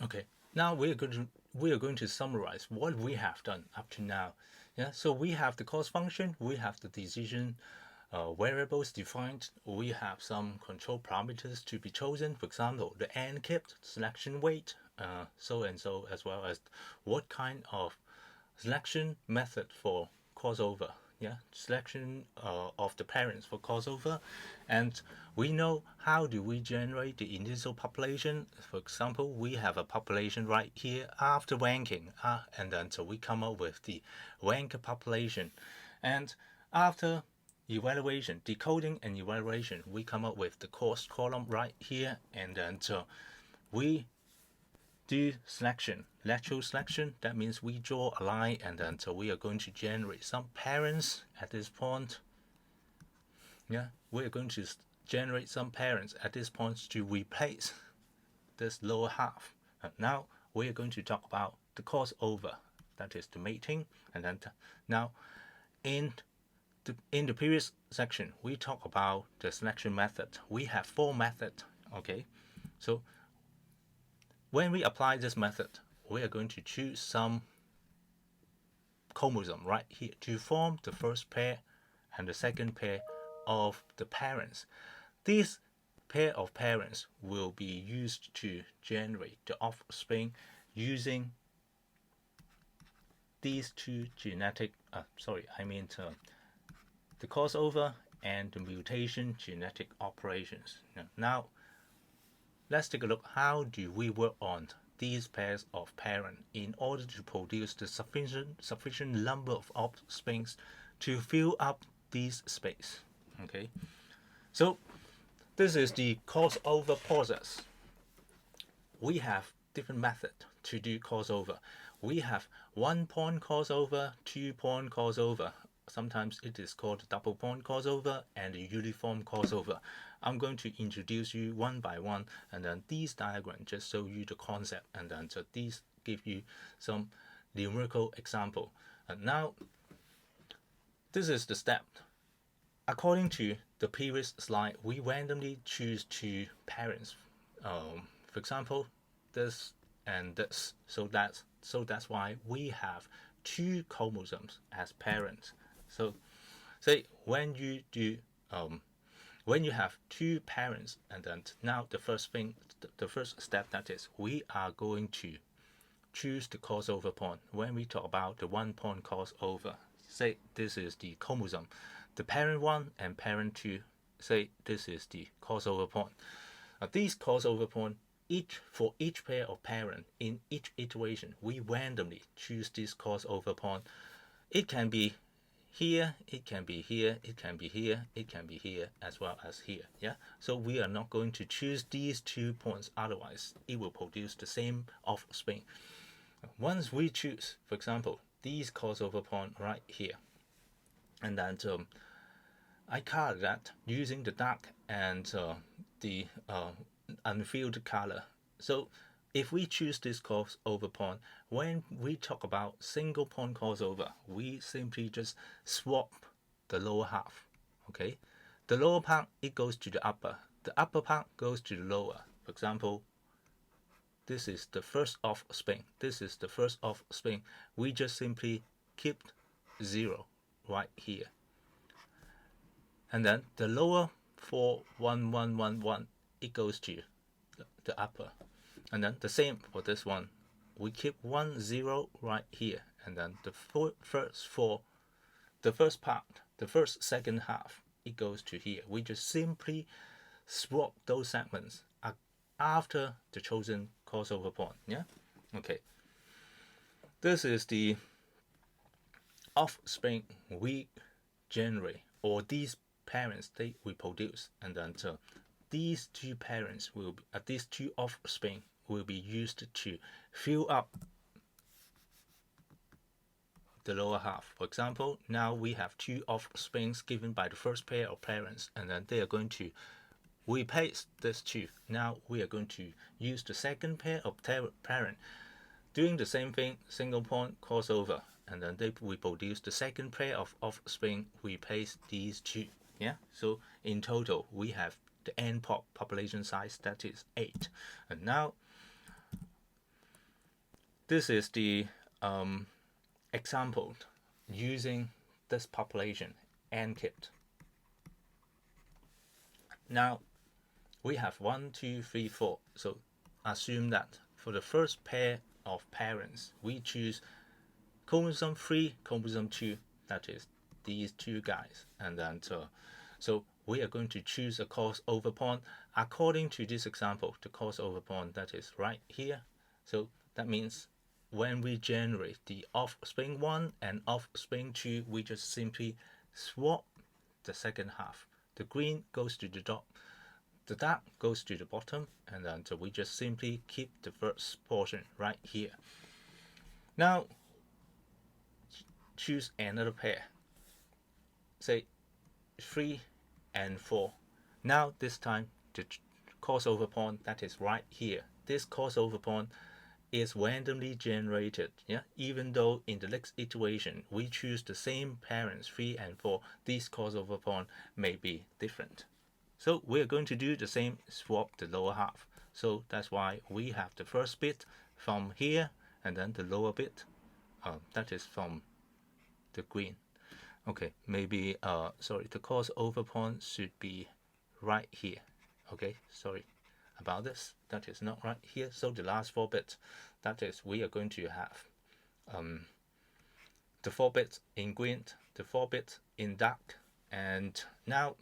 Okay, now we are going to summarize what we have done up to now. Yeah, so we have the cost function, we have the decision variables defined, we have some control parameters to be chosen. For example, the n kept selection weight, so and so, as well as what kind of selection method for crossover, yeah, selection of the parents for crossover. And we know how do we generate the initial population. For example, we have a population right here after ranking, and then so we come up with the rank population. And after evaluation, decoding and evaluation, we come up with the cost column right here. And then so we do selection, lateral selection. That means we draw a line, and then so we are going to generate some parents at this point. Yeah, we are going to generate some parents at this point to replace this lower half. And now we are going to talk about the crossover, that is the mating. And then now in the previous section we talk about the selection method. We have four methods. Okay, so when we apply this method, we are going to choose some chromosome right here to form the first pair and the second pair of the parents. These pair of parents will be used to generate the offspring using these two genetic, the crossover and the mutation genetic operations. Now, let's take a look. How do we work on these pairs of parents in order to produce the sufficient number of offspring to fill up this space? Okay, so this is the crossover process. We have different methods to do crossover. We have 1-point crossover, 2-point crossover. Sometimes it is called double point crossover and uniform crossover. I'm going to introduce you one by one, and then these diagrams just show you the concept, and then so these give you some numerical example. And now this is the step. According to the previous slide, we randomly choose two parents. For example, this and this. So that's why we have two chromosomes as parents. So say when you have two parents, and then now the first step, that is we are going to choose the crossover point. When we talk about the 1-point crossover, say this is the chromosome, the parent 1 and parent 2, say this is the crossover point. Now these crossover point, for each pair of parent in each iteration, we randomly choose this crossover point. It can be here, it can be here, it can be here, it can be here, as well as here. Yeah, so we are not going to choose these 2 points, otherwise it will produce the same offspring. Once we choose, for example, these crossover point right here, and then I color that using the dark and the unfilled color. So if we choose this crossover point, when we talk about single point crossover, we simply just swap the lower half. Okay, the lower part, it goes to the upper part goes to the lower. For example, this is the first offspring, this is the first offspring. We just simply keep 0 right here, and then the lower 41111, it goes to the upper. And then the same for this one, we keep 10 right here, and then the first part, the first second half, it goes to here. We just simply swap those segments after the chosen crossover point. Yeah, okay, this is the offspring we generate, or these parents they reproduce, and then so these two parents will be, these two offspring will be used to fill up the lower half. For example, now we have two offsprings given by the first pair of parents, and then they are going to replace this two. Now we are going to use the second pair of parent, doing the same thing, single point crossover, and then they reproduce the second pair of offspring, replace these two. Yeah, so in total we have the n population size, that is 8. And now this is the example using this population N kit. Now we have 1, 2, 3, 4. So assume that for the first pair of parents, we choose chromosome 3, chromosome 2, that is these two guys. And then so we are going to choose a crossover point according to this example. The crossover point that is right here. So that means when we generate the offspring 1 and offspring 2, we just simply swap the second half. The green goes to the top, the dark goes to the bottom, and then so we just simply keep the first portion right here. Now choose another pair, say 3 and 4. Now this time the crossover point that is right here, this crossover point is randomly generated. Yeah, even though in the next iteration we choose the same parents 3 and 4, these crossover point may be different. So we're going to do the same, swap the lower half. So that's why we have the first bit from here, and then the lower bit that is from the green. Okay, maybe sorry, the crossover point should be right here. Okay, sorry about this, that is not right here. So the last 4 bits, that is we are going to have the 4 bits in green, the 4 bits in dark. And now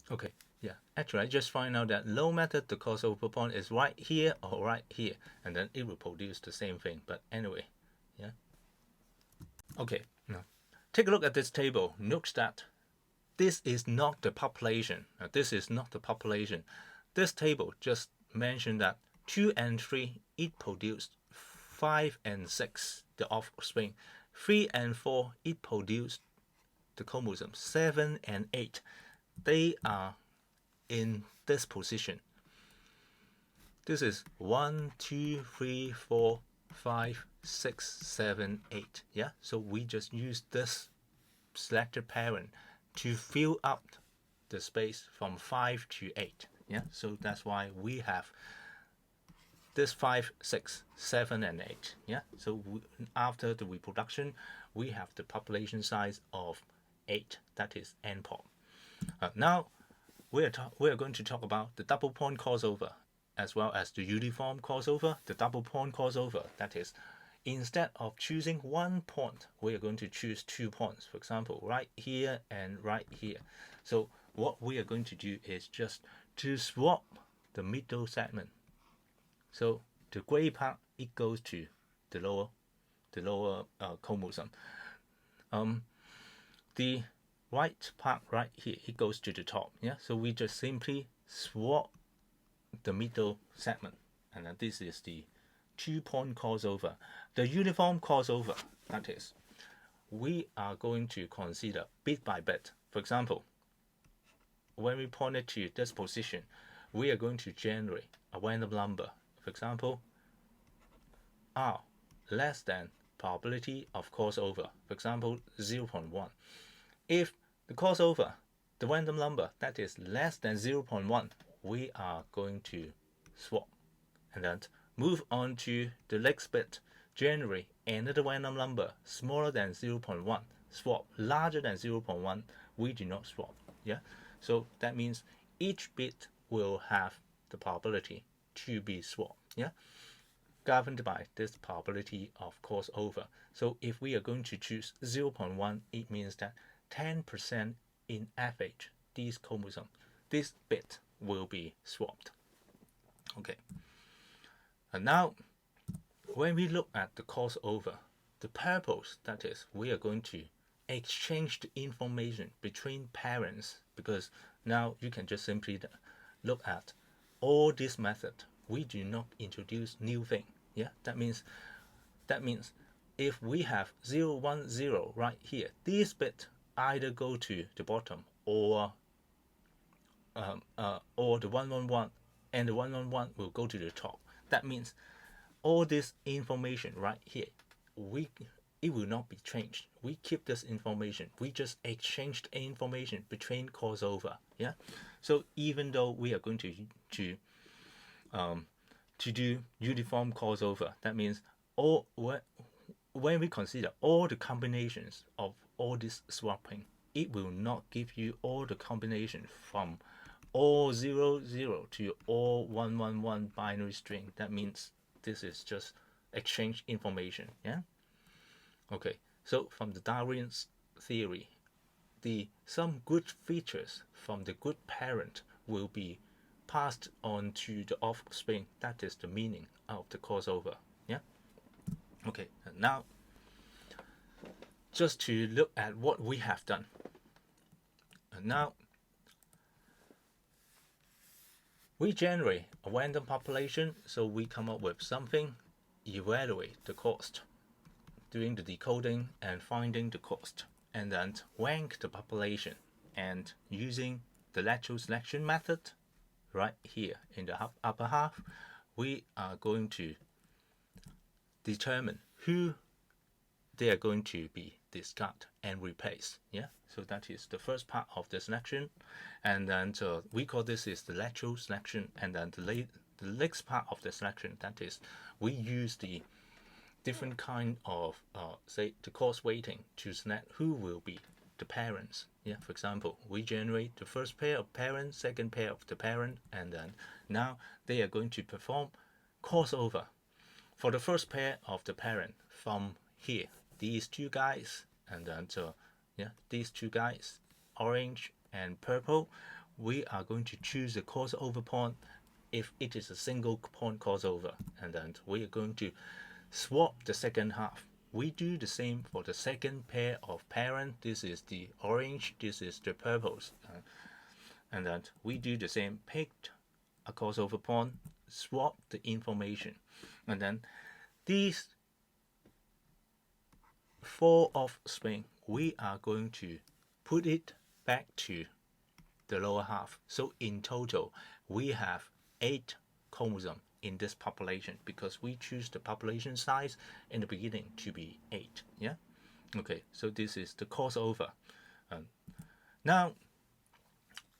okay, yeah, actually I just find out that no matter the crossover point is right here or right here, and then it will produce the same thing. But anyway, yeah. Okay, now take a look at this table. Note that this is not the population. This is not the population. This table just mentioned that 2 and 3, it produced 5 and 6, the offspring. 3 and 4, it produced the chromosomes. 7 and 8, they are in this position. This is 1, 2, 3, 4, 5, 6, 7, 8. Yeah, so we just use this selected parent to fill up the space from 5 to 8. Yeah, so that's why we have this 5, 6, 7, and 8. Yeah, so after the reproduction, we have the population size of 8. That is NPOP. Now we are going to talk about the double point crossover as well as the uniform crossover. The double point crossover, that is, instead of choosing 1 point, we are going to choose 2 points. For example, right here and right here. So what we are going to do is just to swap the middle segment. So the gray part, it goes to the lower chromosome. The right part right here, it goes to the top. Yeah, so we just simply swap the middle segment, and then this is the 2-point crossover. The uniform crossover, that is, we are going to consider bit by bit. For example, when we point it to this position, we are going to generate a random number. For example, R less than probability of crossover. For example, 0.1. If the crossover, the random number that is less than 0.1, we are going to swap, and then move on to the next bit, generate another random number smaller than 0.1, swap. Larger than 0.1, we do not swap. Yeah, so that means each bit will have the probability to be swapped. Yeah, governed by this probability of crossover. So if we are going to choose 0.1, it means that 10% in average, these chromosomes, this bit will be swapped. Okay. And now, when we look at the crossover, the purpose, that is, we are going to exchange the information between parents, because now you can just simply look at all this method. We do not introduce new thing. Yeah, that means if we have 0, 1, 0 right here, this bit either go to the bottom or the 1, 1, 1, and the 1, 1, 1 will go to the top. That means all this information right here, it will not be changed. We keep this information. We just exchange the information between crossover. Yeah. So even though we are going to um, to do uniform crossover, that means all when we consider all the combinations of all this swapping, it will not give you all the combination from all 00 to all 111 binary string. That means this is just exchange information. Yeah. Okay. So from the Darwin's theory, the some good features from the good parent will be passed on to the offspring. That is the meaning of the crossover. Yeah. Okay. And now, just to look at what we have done. And now, we generate a random population, so we come up with something, evaluate the cost, doing the decoding and finding the cost, and then rank the population, and using the lateral selection method right here in the upper half, we are going to determine who they are going to be discarded and replaced. Yeah, so that is the first part of the selection, and then we call this is the lateral selection, and then the next part of the selection, that is we use the different kind of say the cost weighting to select who will be the parents. Yeah, for example, we generate the first pair of parents, second pair of the parent, and then now they are going to perform crossover for the first pair of the parent from here, these two guys, and then yeah, these two guys, orange and purple. We are going to choose the crossover point if it is a single point crossover, and then we are going to swap the second half. We do the same for the second pair of parent. This is the orange, this is the purples, and then we do the same. Pick a crossover point, swap the information, and then these four offspring, we are going to put it back to the lower half. So in total, we have 8 chromosomes in this population because we choose the population size in the beginning to be 8. Yeah. Okay. So this is the crossover. Now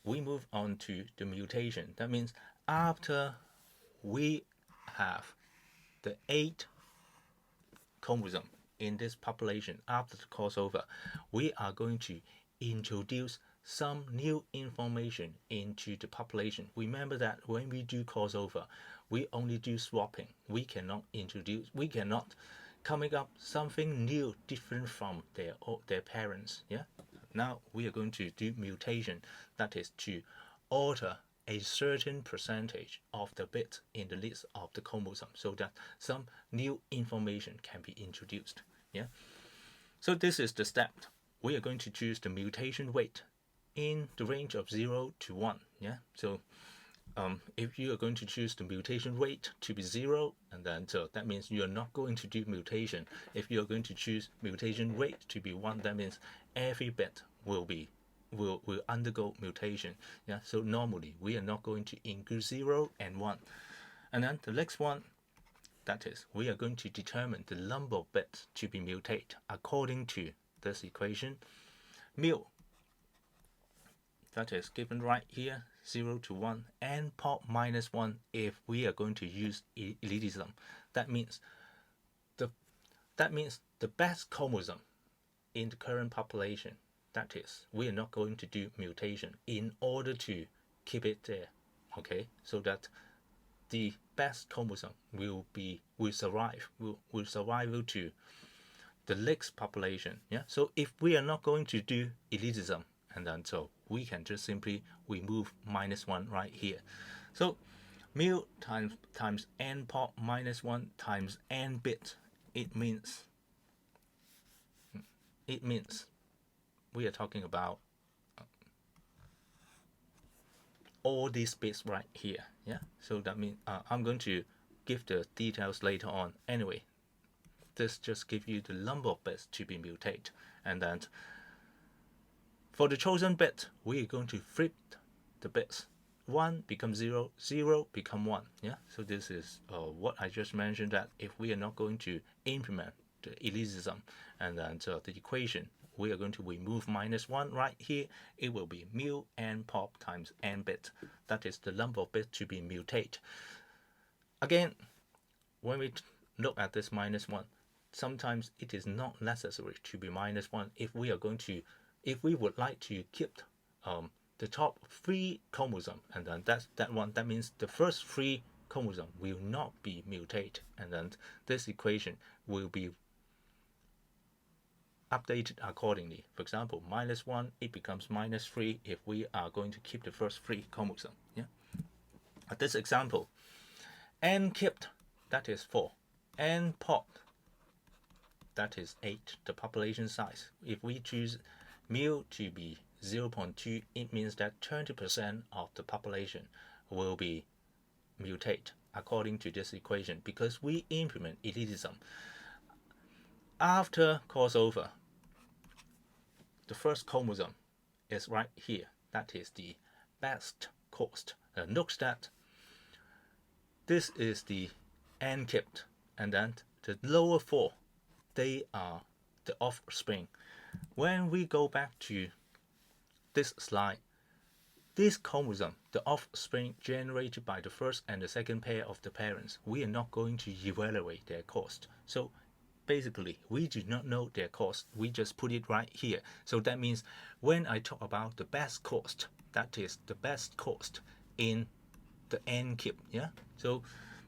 we move on to the mutation. That means after we have the 8 chromosome in this population after the crossover, we are going to introduce some new information into the population. Remember that when we do crossover, we only do swapping. We cannot coming up something new different from their parents. Yeah. Now we are going to do mutation, that is to alter a certain percentage of the bits in the list of the chromosome so that some new information can be introduced. Yeah. So this is the step. We are going to choose the mutation weight in the range of 0 to 1. Yeah. So if you are going to choose the mutation weight to be 0, and then that means you are not going to do mutation. If you are going to choose mutation weight to be 1, that means every bit will undergo mutation. Yeah. So normally we are not going to include 0 and 1. And then the next one, that is, we are going to determine the number of bits to be mutated according to this equation. Mu, that is given right here, 0 to 1, and pop minus 1 if we are going to use elitism. That means the best chromosome in the current population, that is, we are not going to do mutation in order to keep it there. Okay, so that the best chromosome will survive to the next population. Yeah. So if we are not going to do elitism, and then so we can just simply remove minus 1 right here. So mu times n pop minus 1 times n bit, it means we are talking about all these bits right here. Yeah. So that means I'm going to give the details later on. Anyway, this just gives you the number of bits to be mutated, and then for the chosen bit, we are going to flip the bits. 1 becomes 0, 0 become 1. Yeah. So this is what I just mentioned, that if we are not going to implement the elitism, and then the equation, we are going to remove -1 right here. It will be mu n pop times n bit. That is the number of bits to be mutate. Again, when we look at this -1, sometimes it is not necessary to be -1 if we are going to, if we would like to keep the top 3 chromosome, and then that means the first 3 chromosome will not be mutated, and then this equation will be updated accordingly. For example, -1, it becomes -3 if we are going to keep the first 3 chromosome. Yeah. At this example, n kept, that is 4, n pop, that is 8, the population size. If we choose mu to be 0.2, it means that 20% of the population will be mutate according to this equation, because we implement elitism. After crossover, the first chromosome is right here. That is the best cost. Note that this is the n kept, and then the lower 4, they are the offspring. When we go back to this slide, this chromosome, the offspring generated by the first and the second pair of the parents, we are not going to evaluate their cost. So basically, we do not know their cost. We just put it right here. So that means when I talk about the best cost, that is the best cost in the n keep. Yeah. So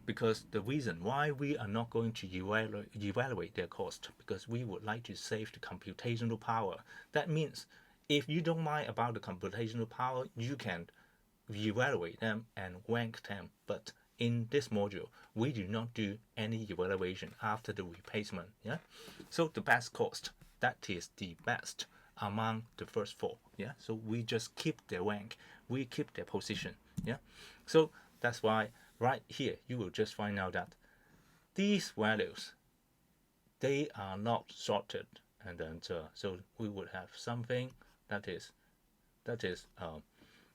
because the reason why we are not going to evaluate their cost, because we would like to save the computational power. That means if you don't mind about the computational power, you can evaluate them and rank them. But in this module, we do not do any evaluation after the replacement. Yeah. So the best cost, that is the best among the first 4. Yeah. So we just keep their rank, we keep their position. Yeah. So that's why right here you will just find out that these values, they are not sorted, and then so we would have something that is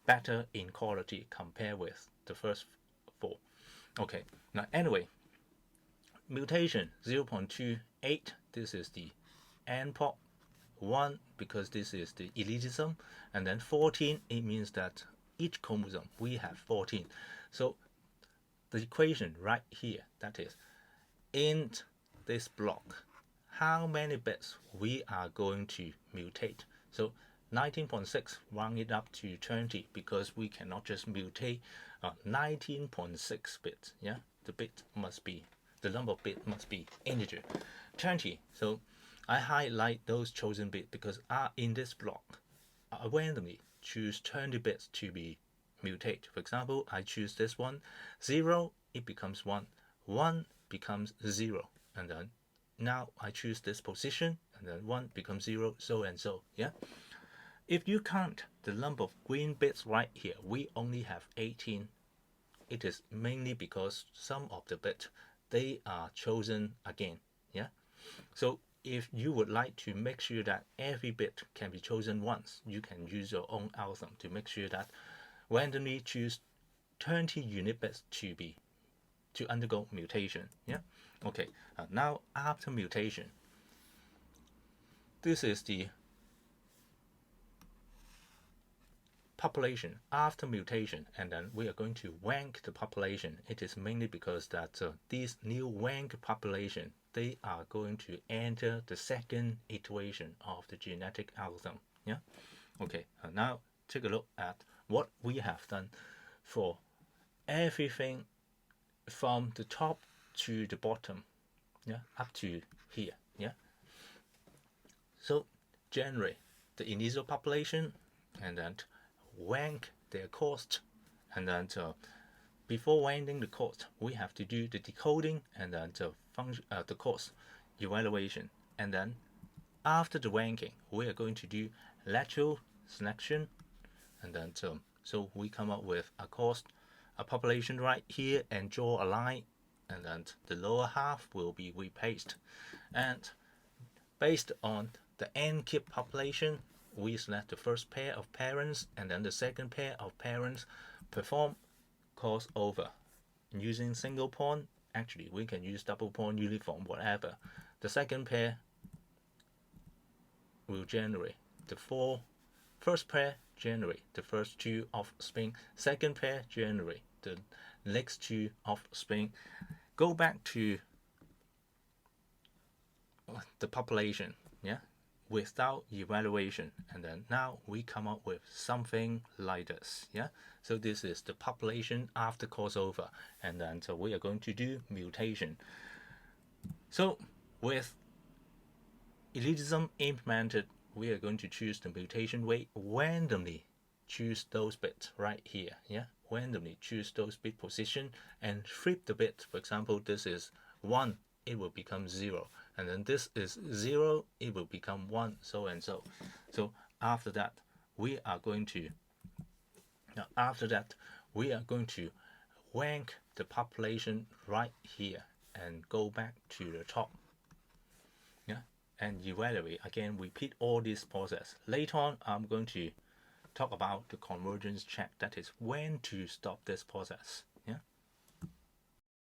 better in quality compared with the first 4. Okay, now anyway, mutation 0.28, this is the n pop. 1, because this is the elitism, and then 14, it means that each chromosome we have 14. So the equation right here, that is in this block, how many bits we are going to mutate. So 19.6 round it up to 20, because we cannot just mutate 19.6 bits. Yeah, the number of bits must be integer. 20. So I highlight those chosen bits because in this block I randomly choose 20 bits to be mutate. For example, I choose this one, 0, it becomes 1, 1 becomes 0, and then now I choose this position, and then 1 becomes 0, so and so. Yeah. If you count the number of green bits right here, we only have 18. It is mainly because some of the bits, they are chosen again. Yeah. So if you would like to make sure that every bit can be chosen once, you can use your own algorithm to make sure that randomly choose 20 unit bits to undergo mutation. Yeah. Okay. Now after mutation, this is the population after mutation, and then we are going to rank the population. It is mainly because that these new rank population, they are going to enter the second iteration of the genetic algorithm. Yeah. Okay. Now take a look at what we have done for everything from the top to the bottom. Yeah, up to here. Yeah. So generate the initial population, and then rank their cost, and then before ranking the cost, we have to do the decoding, and then the cost evaluation, and then after the ranking, we are going to do lateral selection, and then so we come up with a population right here, and draw a line, and then the lower half will be replaced, and based on the n-keep population, we select the first pair of parents, and then the second pair of parents, perform crossover using single point. Actually, we can use double point, uniform, whatever. The second pair will generate the four. First pair generate the first two offspring. Second pair generate the next two offspring. Go back to the population, yeah, without evaluation, and then now we come up with something like this, yeah. So this is the population after crossover, and then so we are going to do mutation. So with elitism implemented, we are going to choose the mutation way, randomly choose those bits right here, yeah, randomly choose those bit position and flip the bit. For example, this is 1, it will become 0, and then this is 0, it will become 1, so and so. So after that we are going to rank the population right here and go back to the top, yeah, and evaluate again, repeat all this process. Later on I'm going to talk about the convergence check, that is when to stop this process.